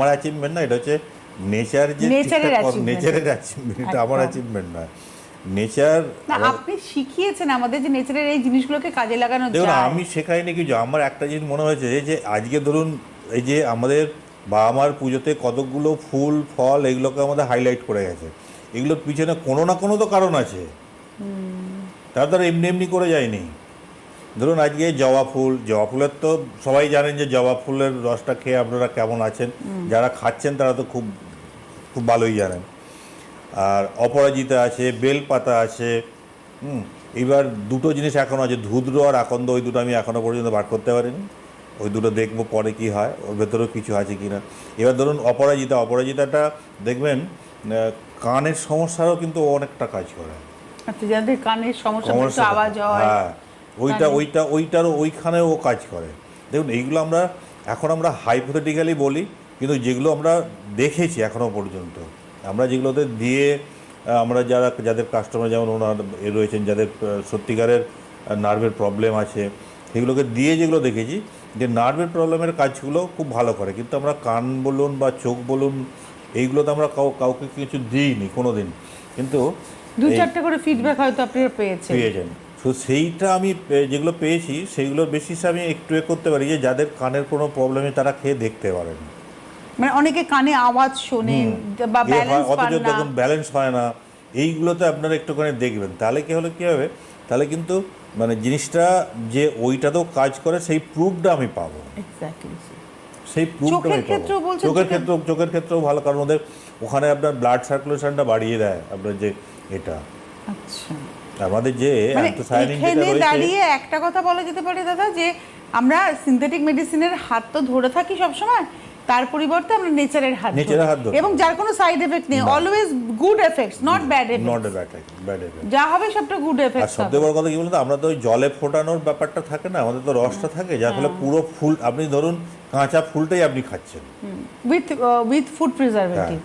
আমার অ্যাচিভমেন্ট না, এটা হচ্ছে নেচার, যে নেচারের ঠিকঠাক achievement। নেচারের অ্যাচিভমেন্ট, এটা আমার অ্যাচিভমেন্ট না। নেচার না, আপনি শিখিয়েছেন আমাদের যে নেচারের এই জিনিসগুলোকে কাজে লাগানো দেখুন, যায়। আমি শেখাইনি কিছু। আমার একটা জিনিস মনে হয়েছে যে আজকে ধরুন এই যে আমাদের বাবা মার পুজোতে কতকগুলো ফুল ফল এগুলোকে আমাদের হাইলাইট করে গেছে, এগুলোর পিছনে কোনো না কোনো তো কারণ আছে। তারা তো আর এমনি এমনি করে যায়নি। ধরুন আজকে জবা ফুল, জবা ফুলের তো সবাই জানেন যে জবা ফুলের রসটা খেয়ে আপনারা কেমন আছেন, যারা খাচ্ছেন তারা তো খুব খুব ভালোই জানেন। আর অপরাজিতা আছে, বেলপাতা আছে। এবার দুটো জিনিস এখনও আছে, ধুদ্র আর আকন্দ, ওই দুটো আমি এখনও পর্যন্ত বার করতে পারিনি। ওই দুটো দেখবো পরে কি হয়, ওর ভেতরেও কিছু আছে কি না। এবার ধরুন অপরাজিতা, অপরাজিতাটা দেখবেন কানের সমস্যারও কিন্তু অনেকটা কাজ করে। আচ্ছা, যাদের কানের সমস্যা, একটু আওয়াজ হয়, হ্যাঁ, ওইটারও ওইখানেও ও কাজ করে। দেখুন এইগুলো আমরা হাইপোথেটিক্যালি বলি, কিন্তু যেগুলো আমরা দেখেছি এখনও পর্যন্ত, আমরা যেগুলোতে দিয়ে আমরা যাদের কাস্টমার যেমন ওনার রয়েছেন, যাদের সত্যিকারের নার্ভের প্রবলেম আছে, সেগুলোকে দিয়ে যেগুলো দেখেছি যে নার্ভের প্রবলেমের কাজগুলো খুব ভালো করে। কিন্তু আমরা কান বলুন বা চোখ বলুন, এইগুলোতে আমরা কাউকে কিছু দিইনি কোনো দিন, কিন্তু দু চারটে করে ফিডব্যাক হয়তো আপনারা পেয়েছেন। তো সেইটা আমি যেগুলো পেয়েছি সেইগুলোর বেসিসে আমি একটু করতে পারি যে যাদের কানের কোনো প্রবলেমে তারা খেয়ে দেখতে পারেন। মানে অনেকে কানে আওয়াজ শোনে বা ব্যালেন্স পান অথচ না, তখন ব্যালেন্স হয় না, এইগুলোতে আপনারা একটুখানি দেখবেন, তাহলে কি হলে কী হবে, তাহলে কিন্তু মানে জিনিসটা যে ওইটাতেও কাজ করে সেই প্রুফটা আমি পাবো। এক্স্যাক্টলি। সেই প্রুফটা আমি পাবো। চোখের ক্ষেত্রেও ভালো, কারণ ওখানে আপনার ব্লাড সার্কুলেশনটা বাড়িয়ে দেয় আপনার যে এটা। আচ্ছা, আমাদের যে অ্যান্থোসায়ানিন যেটা এখানে রয়েছে, দাঁড়িয়ে একটা কথা বলা যেতে পারে দাদা, যে আমরা সিনথেটিক মেডিসিনের হাত তো ধরে থাকি সবসময়, তার পরিবর্তে আমরা নেচারের হাত ধরি, এবং যার কোনো সাইড এফেক্ট নেই, always good effects, not bad effects, যা হবে সবটা গুড আর এফেক্টস। সবথেকে বড় কথা কি বলতো, আমরা তো ওই জলে ফোটানোর ব্যাপারটা থাকে না, আমাদের তো রসটা থাকে, যার ফলে পুরো ফুল, আপনি ধরুন কাঁচা ফুলটাই আপনি খাচ্ছেন উইথ ফুড প্রিজারভেটিভ,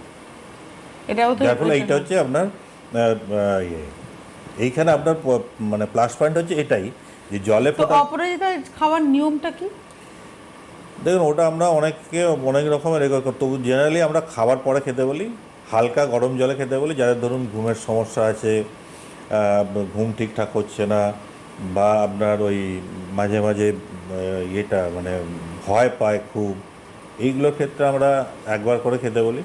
এটাও তো, যার ফলে এইটা হচ্ছে আপনার এইখানে আপনার মানে প্লাস পয়েন্ট হচ্ছে এটাই যে জলে ফোটা। অপরাজিতা খাওয়ার নিয়মটা কি? দেখুন ওটা আমরা অনেক রকমের তবু জেনারেলি আমরা খাবার পরে খেতে বলি, হালকা গরম জলে খেতে বলি, যাদের ধরুন ঘুমের সমস্যা আছে, ঘুম ঠিকঠাক হচ্ছে না, বা আপনার ওই মাঝে মাঝে ইয়েটা মানে ভয় পায় খুব, এইগুলোর ক্ষেত্রে আমরা একবার করে খেতে বলি।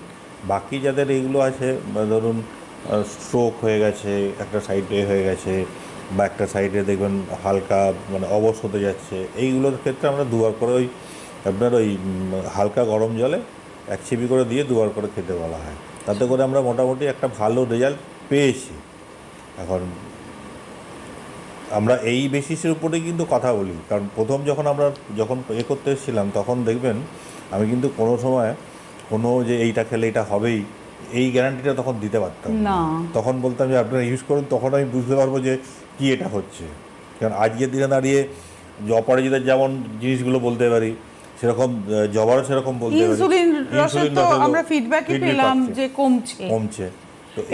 বাকি যাদের এইগুলো আছে, ধরুন স্ট্রোক হয়ে গেছে, একটা সাইডে হয়ে গেছে, বা একটা সাইডে দেখবেন হালকা মানে অবশ হতে যাচ্ছে, এইগুলোর ক্ষেত্রে আমরা দুবার করে ওই আপনার ওই হালকা গরম জলে 1 চিপি করে দিয়ে দুবার করে খেতে বলা হয়। তাতে করে আমরা মোটামুটি একটা ভালো রেজাল্ট পেয়েছি। এখন আমরা এই বেসিসের উপরেই কিন্তু কথা বলি, কারণ প্রথম যখন করতে এসেছিলাম তখন দেখবেন আমি কিন্তু কোনো সময় যে এইটা খেলে এটা হবেই এই গ্যারান্টিটা তখন দিতে পারতাম না। তখন বলতাম যে আপনারা ইউজ করুন, তখন আমি বুঝতে পারবো যে কি এটা হচ্ছে। কারণ আজকের দিনে দাঁড়িয়ে অপরাজিতার যেমন জিনিসগুলো বলতে পারি, সেরকম জবারও সেরকম বলতে পারি। ইনসুলিন রসের তো আমরা ফিডব্যাকই পেলাম যে কমছে।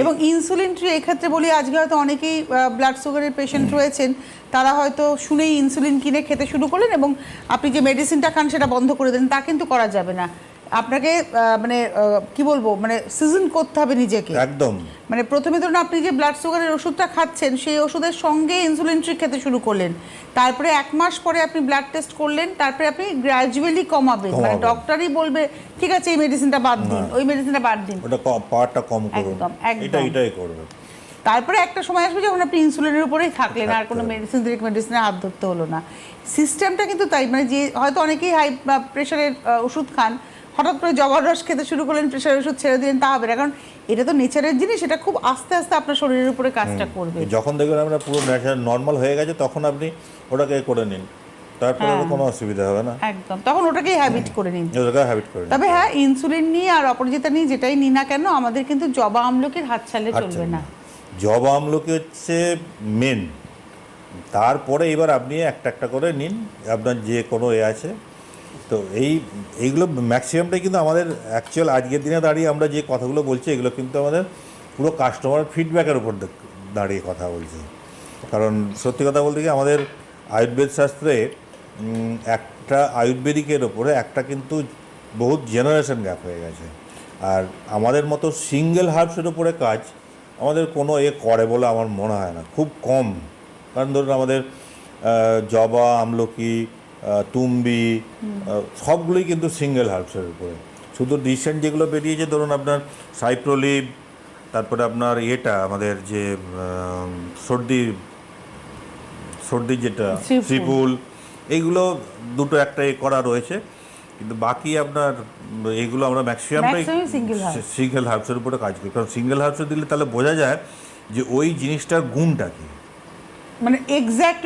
এবং ইনসুলিন ট্রি, এক্ষেত্রে বলি আজকে হয়তো অনেকেই ব্লাড সুগারের পেশেন্ট রয়েছেন, তারা হয়তো শুনেই ইনসুলিন কিনে খেতে শুরু করলেন, এবং আপনি যে মেডিসিনটা খান সেটা বন্ধ করে দেন, তা কিন্তু করা যাবে না। আপনাকে মানে কি বলবো, মানে সিজন করতে হবে নিজেকে একদম। মানে প্রথমে ধরুন আপনি যে ব্লাড সুগারের ওষুধটা খাচ্ছেন, সেই ওষুধের সঙ্গে ইনসুলিন ট্রি খেতে শুরু করলেন, তারপরে 1 মাস পরে আপনি ব্লাড টেস্ট করলেন, তারপরে আপনি গ্র্যাজুয়ালি কমাবেন, মানে ডক্টরই বলবে ঠিক আছে এই মেডিসিনটা বাদ দিন, ওই মেডিসিনটা বাদ দিন, ওটা পাওয়ারটা কম করুন, এটাই করবে। তারপরে একটা সময় আসবে যখন আপনি ইনসুলিনের উপরেই থাকলেন, আর কোনো মেডিসিনের হাত ধরতে হলো না। সিস্টেমটা কিন্তু তাই, মানে যে হয়তো অনেকেই হাই প্রেশারের ওষুধ খান, হঠাৎ করে জবার রস খেতে শুরু করলেন, প্রেশারের ওষুধ ছেড়ে দিলেন, তা হবে না, কারণ এটা তো নেচারের জিনিস, এটা খুব আস্তে আস্তে আপনার শরীরের উপরে কাজটা করবে। যখন দেখবেন আপনার পুরো ন্যাচারাল নর্মাল হয়ে গেছে, তখন আপনি ওটাকে করে নিন, তারপরে কোনো অসুবিধা হবে না। একদম, তখন ওটাকেই হ্যাবিট করে নিন। তবে নিন। হ্যাঁ, ইনসুলিন নিয়ে আর অপরাজিতা নিয়ে যেটাই নিই না কেন, আমাদের কিন্তু জবা আমলকির হাত ছাড়লে চলবে না। জবা আমলকি হচ্ছে মেন, তারপরে এবার আপনি একটা একটা করে নিন, আপনার যে কোনো আছে। তো এইগুলো ম্যাক্সিমামটাই কিন্তু আমাদের অ্যাকচুয়াল আজকের দিনে দাঁড়িয়ে আমরা যে কথাগুলো বলছি, এগুলো কিন্তু আমাদের পুরো কাস্টমার ফিডব্যাকের উপর দাঁড়িয়ে কথা বলছি। কারণ সত্যি কথা বলতে কি, আমাদের আয়ুর্বেদ শাস্ত্রে একটা আয়ুর্বেদিকের ওপরে একটা কিন্তু বহুত জেনারেশন গ্যাপ হয়ে গেছে। আর আমাদের মতো সিঙ্গেল হার্বসের উপরে কাজ আমাদের কোনো করে বলে আমার মনে হয় না, খুব কম। কারণ ধরুন আমাদের জবা, আমলকি, তুম্বি সবগুলোই কিন্তু সিঙ্গেল হার্বসের উপরে। শুধু রিসেন্ট যেগুলো বেরিয়েছে ধরুন আপনার সাইপ্রোলিভ, তারপরে আপনার আমাদের যে সর্দির যেটা শ্রীফুল, এইগুলো দুটো একটা করা রয়েছে। কিন্তু বাকি আপনার এইগুলো আমরা ম্যাক্সিমামটাই সিঙ্গেল হার্বসের উপরে কাজ করি। কারণ সিঙ্গেল হার্বসে দিলে তাহলে বোঝা যায় যে ওই জিনিসটার গুণটা কি, মানে এক্স্যাক্ট